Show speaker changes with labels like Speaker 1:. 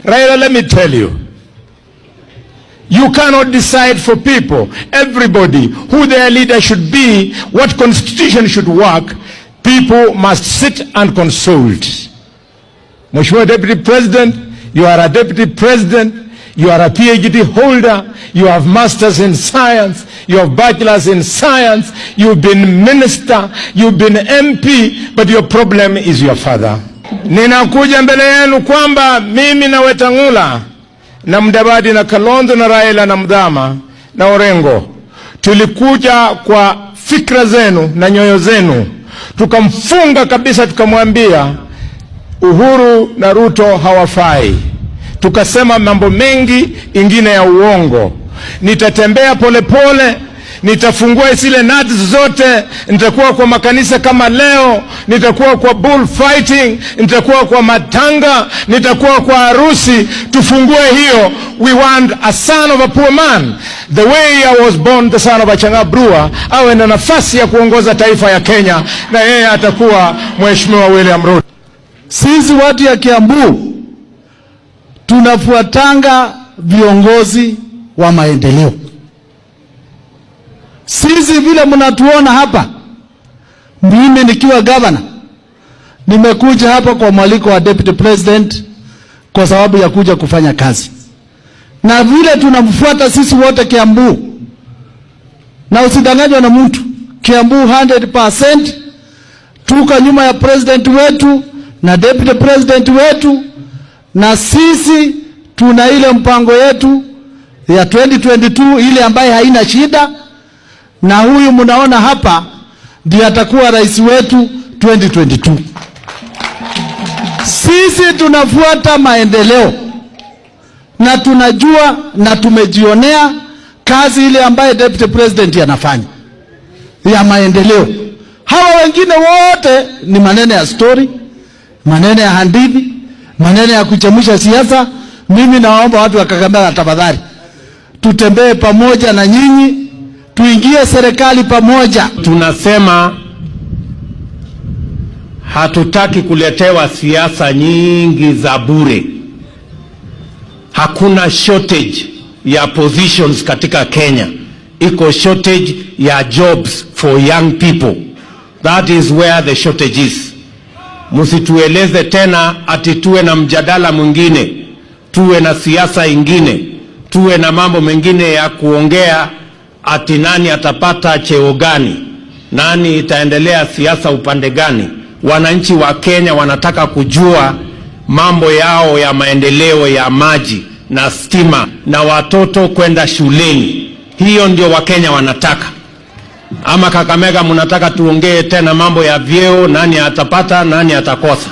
Speaker 1: Raila, let me tell you, you cannot decide for people, everybody, who their leader should be, what constitution should work. People must sit and consult. Mheshimiwa Deputy President, you are a Deputy President, you are a PhD holder, you have masters in science, you have bachelors in science, you've been minister, you've been MP, but your problem is your father. Ninakuja mbele yenu kwamba mimi na Wetangula na Mudavadi na Kalonzo na Raila na Mudhama na Orengo tulikuja kwa fikra zenu na nyoyo zenu, tukamfunga kabisa, tukamwambia Uhuru na Ruto hawafai. Tukasema mambo mengi ingine ya uongo. Nitatembea polepole, nitafungua zile nuts zote, nitakuwa kwa makanisa kama leo, nitakuwa kwa bullfighting, nitakuwa kwa matanga, nitakuwa kwa harusi. Tufungue hiyo. We want a son of a poor man, the way I was born the son of a changabrua, awe na nafasi ya kuongoza taifa ya Kenya, na yeye atakuwa Mheshimiwa William Ruto.
Speaker 2: Sisi watu ya Kiambu tunafuatanga viongozi wa maendeleo. Sisi vile mnatuona hapa, mimi nikiwa governor nimekuja hapa kwa mwaliko wa Deputy President kwa sababu ya kuja kufanya kazi. Na vile tunamfuata sisi wote Kiambu, na usidanganywe na mtu, Kiambu 100% tuko nyuma ya president wetu na Deputy President wetu, na sisi tuna ile mpango yetu ya 2022 ile ambaye haina shida, na huyu mnaona hapa ndiye atakuwa rais wetu 2022. Sisi tunafuata maendeleo na tunajua na tumejionea kazi ile ambaye Deputy President anafanya ya maendeleo. Hawa wengine wote ni maneno ya story, maneno ya hadithi, maneno ya kuchemusha siasa. Mimi naomba watu wa Kakamega tafadhali, tutembee pamoja na nyinyi, tuingie serikali pamoja.
Speaker 3: Tunasema hatutaki kuletewa siasa nyingi za bure. Hakuna shortage ya positions katika Kenya. Iko shortage ya jobs for young people. That is where the shortage is. Msitueleze tena ati tuwe na mjadala mwingine, tuwe na siasa ingine, tuwe na mambo mengine ya kuongea ati nani atapata cheo gani, nani itaendelea siasa upande gani. Wananchi wa Kenya wanataka kujua mambo yao ya maendeleo ya maji na stima na watoto kwenda shuleni. Hiyo ndio Wakenya wanataka. Ama Kakamega mnataka tuongee tena mambo ya vyeo, nani atapata, nani atakosa?